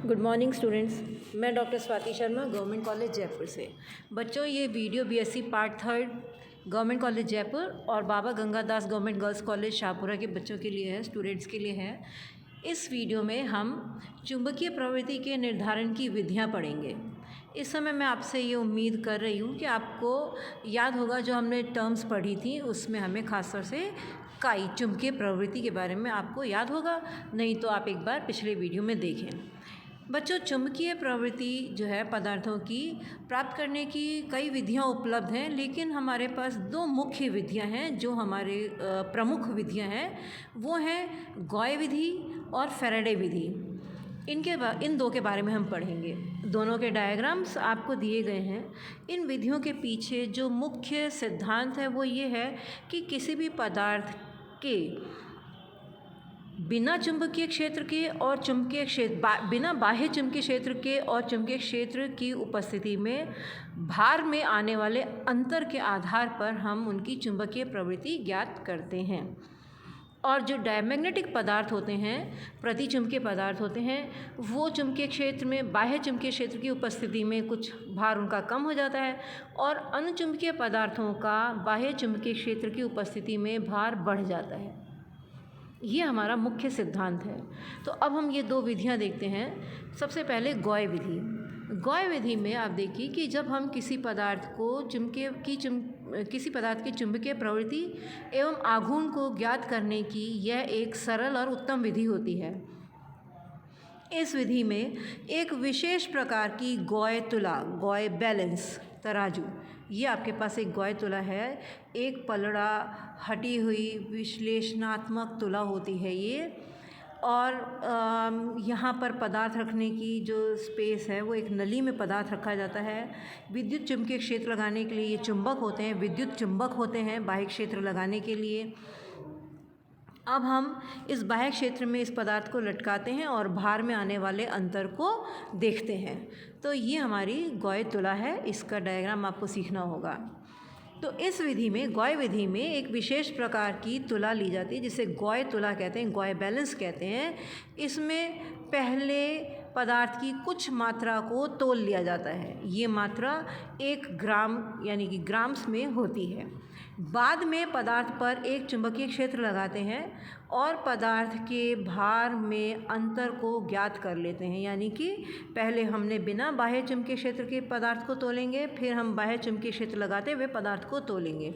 Good morning students. मैं doctor Swati Sharma, government college Jaipur से। बच्चों, ये video BSc part 3 government college Jaipur और Baba Gangadas government girls college Shahpura के बच्चों के लिए है, स्टूडेंट्स के लिए है। इस वीडियो में हम चुंबकीय प्रवृत्ति के निर्धारण की विधियाँ पढ़ेंगे। इस समय मैं आपसे ये उम्मीद कर रही हूँ कि आपको याद होगा जो हमने टर्म्स पढ़ी थी, उसमें हमें खासतौर से काई चुंबकीय प्रवृत्ति के बारे में आपको याद होगा, नहीं तो आप एक बार पिछले वीडियो में देखें। बच्चों, चुंबकीय प्रवृत्ति जो है पदार्थों की प्राप्त करने की कई विधियां उपलब्ध हैं, लेकिन हमारे पास दो मुख्य विधियां हैं जो हमारे प्रमुख विधियां हैं। वो हैं गॉय विधि और फैराडे विधि। इन दो के बारे में हम पढ़ेंगे। दोनों के डायग्राम्स आपको दिए गए हैं। इन विधियों के पीछे जो मुख्य सिद्धांत है वो ये है कि किसी भी पदार्थ के बिना चुंबकीय क्षेत्र के और चुंबकीय क्षेत्र बिना बाह्य चुंबकीय क्षेत्र के और चुंबकीय क्षेत्र की उपस्थिति में भार में आने वाले अंतर के आधार पर हम उनकी चुंबकीय प्रवृत्ति ज्ञात करते हैं। और जो डायमैग्नेटिक पदार्थ होते हैं, प्रतिचुंबकीय पदार्थ होते हैं, वो चुंबकीय क्षेत्र में बाह्य चुंबकीय क्षेत्र की उपस्थिति में कुछ भार उनका कम हो जाता है और अनुचुंबकीय पदार्थों का बाह्य चुंबकीय क्षेत्र की उपस्थिति में भार बढ़ जाता है। ये हमारा मुख्य सिद्धांत है। तो अब हम ये दो विधियां देखते हैं। सबसे पहले गॉय विधि। गॉय विधि में आप देखिए कि जब हम किसी पदार्थ को किसी पदार्थ की चुंबकीय प्रवृत्ति एवं आघूर्ण को ज्ञात करने की यह एक सरल और उत्तम विधि होती है। इस विधि में एक विशेष प्रकार की गॉय तुला, गॉय बैलेंस तराजू, ये आपके पास एक गॉय तुला है, एक पलड़ा हटी हुई विश्लेषणात्मक तुला होती है ये। और यहाँ पर पदार्थ रखने की जो स्पेस है वो एक नली में पदार्थ रखा जाता है। विद्युत चुंबकीय क्षेत्र लगाने के लिए ये चुंबक होते हैं, विद्युत चुंबक होते हैं बाह्य क्षेत्र लगाने के लिए। अब हम इस बाह्य क्षेत्र में इस पदार्थ को लटकाते हैं और भार में आने वाले अंतर को देखते हैं। तो ये हमारी गॉय तुला है, इसका डायग्राम आपको सीखना होगा। तो इस विधि में, गॉय विधि में, एक विशेष प्रकार की तुला ली जाती है जिसे गॉय तुला कहते हैं, गॉय बैलेंस कहते हैं। इसमें पहले पदार्थ की कुछ मात्रा को तोल लिया जाता है। ये मात्रा 1 ग्राम यानी कि ग्राम्स में होती है। बाद में पदार्थ पर एक चुंबकीय क्षेत्र लगाते हैं और पदार्थ के भार में अंतर को ज्ञात कर लेते हैं। यानी कि पहले हमने बिना बाह्य चुंबकीय क्षेत्र के पदार्थ को तोलेंगे, फिर हम बाह्य चुंबकीय क्षेत्र लगाते हुए पदार्थ को तोलेंगे।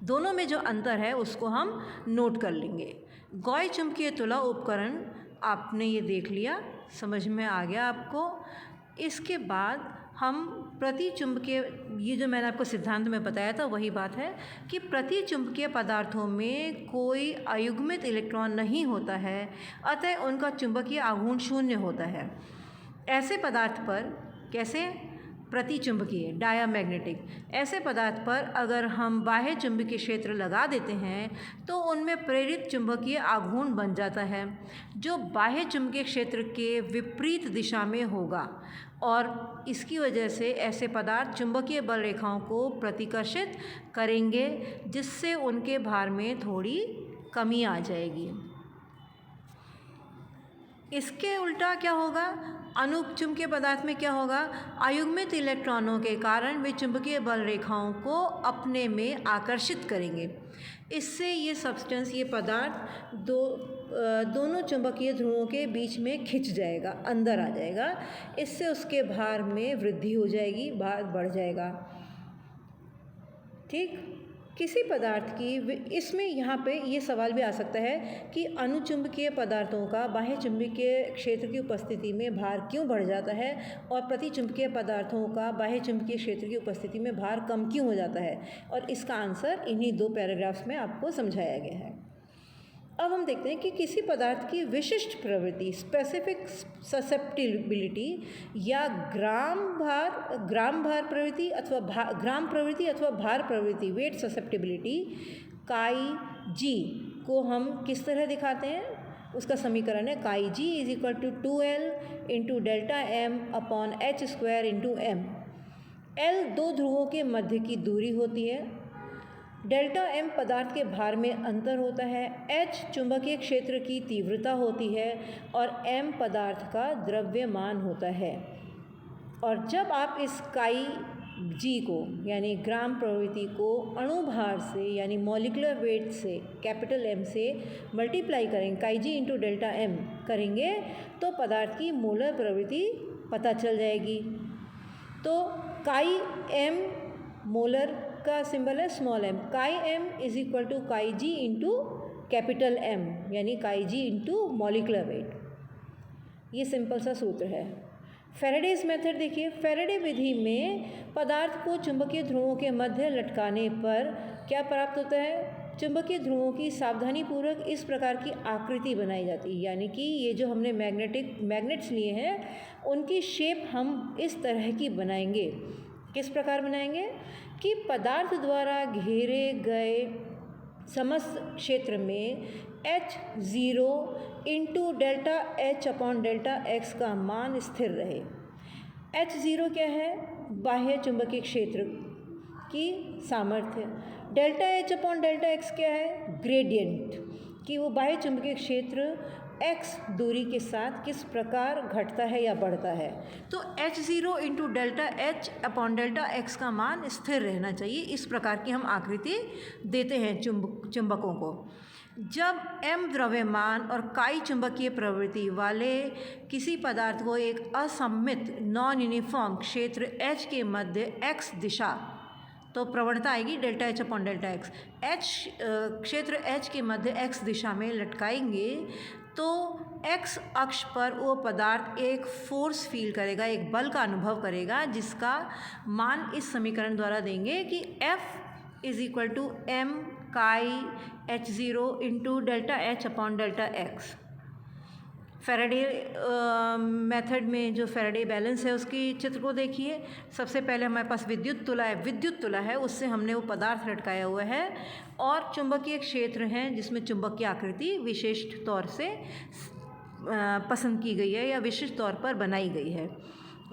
दोनों में जो अंतर है उसको हम नोट कर लेंगे। गॉय चुंबकीय तुला उपकरण आपने ये देख लिया, समझ में आ गया आपको। इसके बाद हम प्रतिचुंबकीय, ये जो मैंने आपको सिद्धांत में बताया था वही बात है कि प्रतिचुंबकीय पदार्थों में कोई अयुग्मित इलेक्ट्रॉन नहीं होता है, अतः उनका चुंबकीय आघूर्ण शून्य होता है। ऐसे पदार्थ पर, कैसे? प्रतिचुंबकीय, डायामैग्नेटिक, ऐसे पदार्थ पर अगर हम बाह्य चुंबकीय क्षेत्र लगा देते हैं तो उनमें प्रेरित चुंबकीय आघूर्ण बन जाता है जो बाह्य चुंबकीय क्षेत्र के विपरीत दिशा में होगा और इसकी वजह से ऐसे पदार्थ चुंबकीय बल रेखाओं को प्रतिकर्षित करेंगे जिससे उनके भार में थोड़ी कमी आ जाएगी। इसके उल्टा क्या होगा? अनुचुंबकीय पदार्थ में क्या होगा? अयुग्मित इलेक्ट्रॉनों के कारण वे चुंबकीय बल रेखाओं को अपने में आकर्षित करेंगे। इससे ये सब्सटेंस, ये पदार्थ दोनों चुंबकीय ध्रुवों के बीच में खिंच जाएगा, अंदर आ जाएगा। इससे उसके भार में वृद्धि हो जाएगी, भार बढ़ जाएगा। ठीक? किसी पदार्थ की, इसमें यहाँ पे ये सवाल भी आ सकता है कि अनुचुंबकीय पदार्थों का बाह्य चुंबकीय क्षेत्र की उपस्थिति में भार क्यों बढ़ जाता है और प्रतिचुंबकीय पदार्थों का बाह्य चुंबकीय क्षेत्र की उपस्थिति में भार कम क्यों हो जाता है। और इसका आंसर इन्हीं 2 पैराग्राफ्स में आपको समझाया गया है। अब हम देखते हैं कि किसी पदार्थ की विशिष्ट प्रवृत्ति, स्पेसिफिक ससेप्टिबिलिटी, या ग्राम भार प्रवृत्ति अथवा ग्राम प्रवृत्ति अथवा भार प्रवृत्ति, वेट ससेप्टिबिलिटी, काई जी को हम किस तरह दिखाते हैं? उसका समीकरण है chi g is equal to 2L into delta m upon h² into m। L 2 ध्रुवों के मध्य की दूरी होती है, डेल्टा एम पदार्थ के भार में अंतर होता है, एच चुंबकीय क्षेत्र की तीव्रता होती है और एम पदार्थ का द्रव्यमान होता है। और जब आप इस काई जी को यानी ग्राम प्रवृत्ति को अणुभार से यानी मॉलिक्यूलर वेट से कैपिटल एम से मल्टीप्लाई करेंगे, काई जी इंटू डेल्टा एम करेंगे तो पदार्थ की मोलर प्रवृत्ति पता चल जाएगी। तो काई एम मोलर का सिंबल है small M, chi M is equal to chi G into capital M यानी chi G into molecular weight. ये सिंपल सा सूत्र है। फैराडेज मेथड देखिए, फैराडे विधि में पदार्थ को चुंबकीय ध्रुवों के मध्य लटकाने पर क्या प्राप्त होता है, चुंबकीय ध्रुवों की सावधानीपूर्वक इस प्रकार की आकृति बनाई जाती है, यानी कि ये जो हमने मैग्नेट्स लिए हैं उनकी शेप हम इस तरह की बनाएंगे। किस प्रकार बनाएंगे कि पदार्थ द्वारा घेरे गए समस्त क्षेत्र में H0 into delta H upon delta x का मान स्थिर रहे। H0 क्या है, बाह्य चुंबकीय क्षेत्र की सामर्थ्य। Delta H upon delta x क्या है, ग्रेडियंट, कि वो बाह्य चुंबकीय क्षेत्र x दूरी के साथ किस प्रकार घटता है या बढ़ता है। तो H0 into delta H upon delta x का मान स्थिर रहना चाहिए। इस प्रकार की हम आकृति देते हैं चुंबकों को। जब m द्रव्यमान और काई चुंबकीय प्रवृत्ति वाले किसी पदार्थ को एक असममित नॉन यूनिफॉर्म क्षेत्र H के मध्य x दिशा, तो प्रवणता आएगी delta H upon delta x, क्षेत्र H के मध्य x दिशा में लटकाएंगे तो x अक्ष पर वो पदार्थ एक फोर्स फील करेगा, एक बल का अनुभव करेगा, जिसका मान इस समीकरण द्वारा देंगे कि F is equal to m chi H0 into delta H upon delta x। Faraday method में जो फैराडे बैलेंस है उसकी चित्र को देखिए। सबसे पहले हमारे पास विद्युत तुला है, उससे हमने वो पदार्थ लटकाया हुआ है और चुंबकीय क्षेत्र हैं जिसमें चुंबक की आकृति विशिष्ट तौर से पसंद की गई है या विशिष्ट तौर पर बनाई गई है।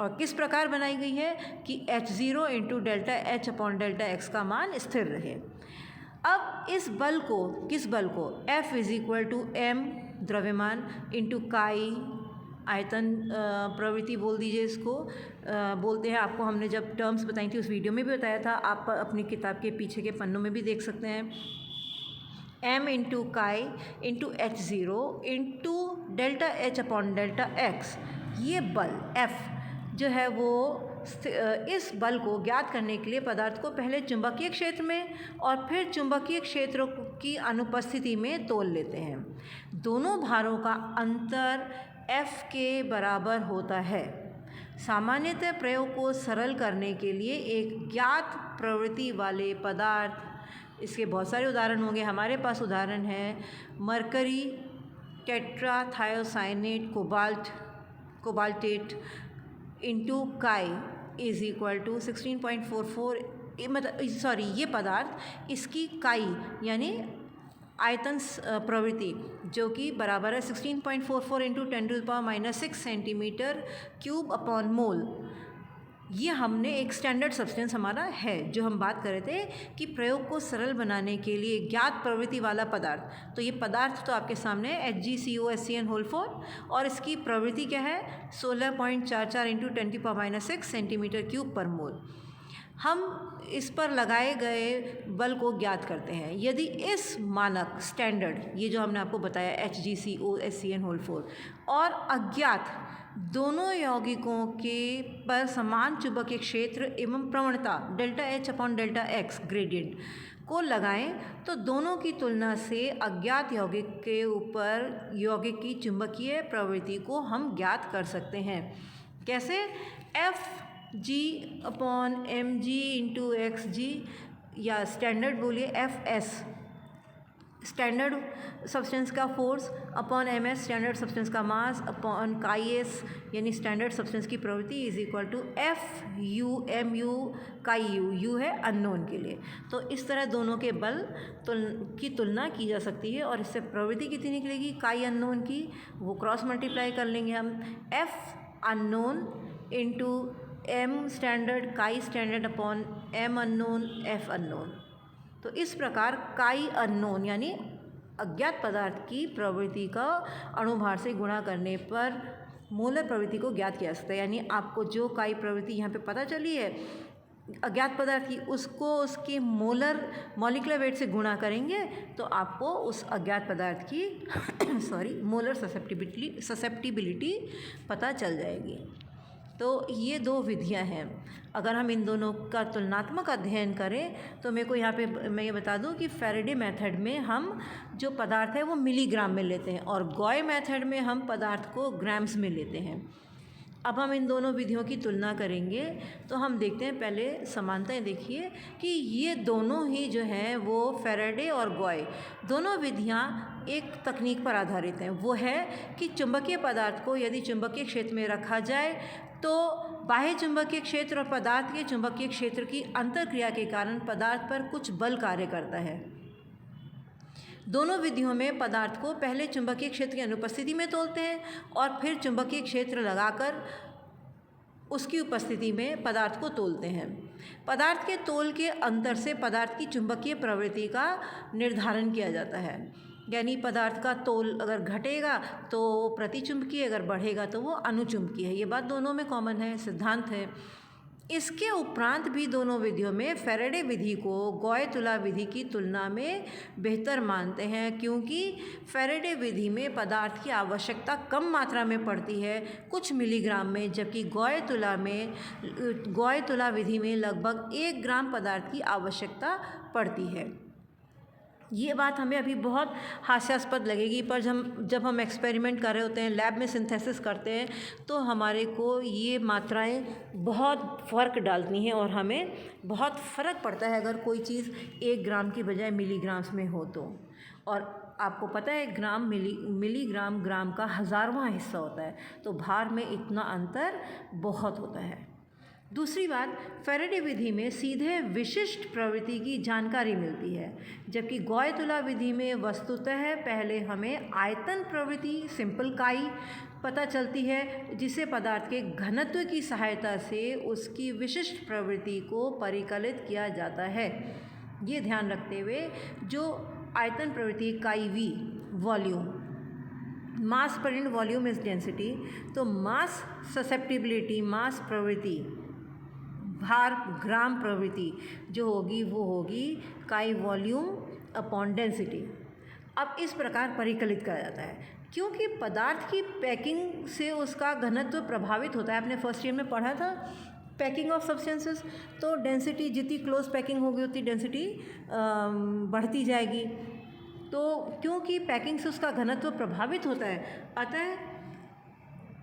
और किस प्रकार बनाई गई है कि H0 into delta H upon delta x का मान स्थिर रहे। अब इस बल को, किस बल को, F is equal to m द्रव्यमान इंटू काई आयतन प्रवृत्ति बोल दीजिए इसको, बोलते हैं। आपको हमने जब टर्म्स बताई थी उस वीडियो में भी बताया था, आप अपनी किताब के पीछे के पन्नों में भी देख सकते हैं। m इंटू काई into H0 into delta H upon delta x, ये बल F जो है वो, इस बल को ज्ञात करने के लिए पदार्थ को पहले चुंबकीय क्षेत्र में और फिर चुंबकीय क्षेत्र की अनुपस्थिति में तोल लेते हैं। दोनों भारों का अंतर F के बराबर होता है। सामान्यतः प्रयोग को सरल करने के लिए एक ज्ञात प्रवृत्ति वाले पदार्थ, इसके बहुत सारे उदाहरण होंगे, हमारे पास उदाहरण है मरकरी टेट्राथायोसाइनेट कोबाल्टेट इंटू काई इज इक्वल टू 16.44, मतलब सॉरी ये पदार्थ, इसकी काई यानी आयतन प्रवृत्ति जो कि बराबर है 16.44 into 10⁻⁻⁶ centimetre cube upon mole. ये हमने एक स्टैंडर्ड सब्सटेंस हमारा है जो हम बात कर रहे थे कि प्रयोग को सरल बनाने के लिए ज्ञात प्रवृत्ति वाला पदार्थ। तो ये पदार्थ तो आपके सामने है HgCOSCN4 और इसकी प्रवृत्ति क्या है 16.44 इंटू 10⁻⁻⁶ सेंटीमीटर क्यूब पर मोल। हम इस पर लगाए गए बल को ज्ञात करते हैं। यदि इस मानक स्टैंडर्ड, ये जो हमने आपको बताया HgCOSCN4 और अज्ञात दोनों यौगिकों के पर समान चुंबकीय क्षेत्र एवं प्रवणता delta H upon delta x gradient को लगाएं तो दोनों की तुलना से अज्ञात यौगिक के ऊपर यौगिक की चुंबकीय प्रवृत्ति को हम ज्ञात कर सकते हैं। कैसे, Fg upon mg into xg या स्टैंडर्ड बोलिए Fs स्टैंडर्ड सब्सटेंस का force upon ms standard substance का मास अपॉन काई s यानी स्टैंडर्ड सब्सटेंस की प्रवृत्ति is equal to Fu mu chi u है अननोन के लिए। तो इस तरह दोनों के बल की तुलना की जा सकती है और इससे प्रवृत्ति कितनी निकलेगी काई अननोन की, वो क्रॉस मल्टीप्लाई कर लेंगे हम, F unknown into m standard chi standard upon m unknown F unknown. तो इस प्रकार काई अननोन यानी अज्ञात पदार्थ की प्रवृत्ति का अणुभार से गुणा करने पर मोलर प्रवृत्ति को ज्ञात किया जा सकता है। यानी आपको जो काई प्रवृत्ति यहाँ पे पता चली है अज्ञात पदार्थ की, उसको उसके मॉलिक्यूलर वेट से गुणा करेंगे तो आपको उस अज्ञात पदार्थ की मोलर ससेप्टिबिलिटी पता चल जाएगी। तो ये दो विधियां हैं। अगर हम इन दोनों का तुलनात्मक अध्ययन करें तो मेरे को यहाँ पे मैं ये बता दूं कि फैराडे मेथड में हम जो पदार्थ है वो मिलीग्राम में लेते हैं और गॉय मेथड में हम पदार्थ को ग्राम्स में लेते हैं। अब हम इन दोनों विधियों की तुलना करेंगे तो हम देखते हैं, पहले समानताएं देखिए कि ये दोनों ही जो हैं वो फैराडे और गॉय दोनों विधियां एक तकनीक पर आधारित हैं। वो है कि चुंबकीय पदार्थ को यदि चुंबकीय क्षेत्र में रखा जाए तो बाह्य चुंबकीय क्षेत्र और पदार्थ के चुंबकीय क्षेत्र की अंतरक्रिया के कारण पदार्थ पर कुछ बल कार्य करता है। दोनों विधियों में पदार्थ को पहले चुंबकीय क्षेत्र की अनुपस्थिति में तोलते हैं और फिर चुंबकीय क्षेत्र लगाकर उसकी उपस्थिति में पदार्थ को तोलते हैं। पदार्थ के तोल के अंतर से पदार्थ की चुंबकीय प्रवृत्ति का निर्धारण किया जाता है। यानी पदार्थ का तोल अगर घटेगा तो प्रतिचुंबकीय, अगर बढ़ेगा तो वो अनुचुंबकीय है। ये बात दोनों में कॉमन है, सिद्धांत है। इसके उपरांत भी दोनों विधियों में फैराडे विधि को गॉय तुला विधि की तुलना में बेहतर मानते हैं, क्योंकि फैराडे विधि में पदार्थ की आवश्यकता कम मात्रा में पड़ती है, कुछ मिलीग्राम में, जबकि गॉय तुला विधि में लगभग 1 ग्राम पदार्थ की आवश्यकता पड़ती है। ये बात हमें अभी बहुत हास्यास्पद लगेगी, पर जब हम एक्सपेरिमेंट कर रहे होते हैं, लैब में सिंथेसिस करते हैं, तो हमारे को ये मात्राएं बहुत फ़र्क डालती हैं और हमें बहुत फ़र्क पड़ता है अगर कोई चीज़ 1 ग्राम की बजाय मिलीग्राम्स में हो तो। और आपको पता है ग्राम मिलीग्राम ग्राम का 1000वां हिस्सा होता है, तो भार में इतना अंतर बहुत होता है। दूसरी बात, फैराडे विधि में सीधे विशिष्ट प्रवृत्ति की जानकारी मिलती है, जबकि गॉय तुला विधि में वस्तुतः पहले हमें आयतन प्रवृत्ति सिंपल काई पता चलती है, जिसे पदार्थ के घनत्व की सहायता से उसकी विशिष्ट प्रवृत्ति को परिकलित किया जाता है। ये ध्यान रखते हुए जो आयतन प्रवृत्ति काई V volume, mass per unit volume is density, तो मास ससेप्टिबिलिटी मास प्रवृत्ति भार ग्राम प्रवृत्ति जो होगी वो होगी काई वॉल्यूम अपॉन डेंसिटी। अब इस प्रकार परिकलित करा जाता है क्योंकि पदार्थ की पैकिंग से उसका घनत्व प्रभावित होता है। आपने फर्स्ट ईयर में पढ़ा था पैकिंग ऑफ सब्सटेंसेस, तो डेंसिटी जितनी क्लोज पैकिंग होगी उतनी डेंसिटी बढ़ती जाएगी। तो क्योंकि पैकिंग से उसका घनत्व प्रभावित होता है, अतः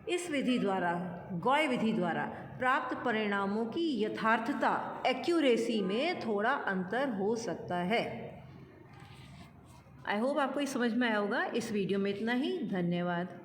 इस विधि द्वारा, गॉय विधि द्वारा प्राप्त परिणामों की यथार्थता एक्यूरेसी में थोड़ा अंतर हो सकता है। आई होप आपको ये समझ में आया होगा। इस वीडियो में इतना ही। धन्यवाद।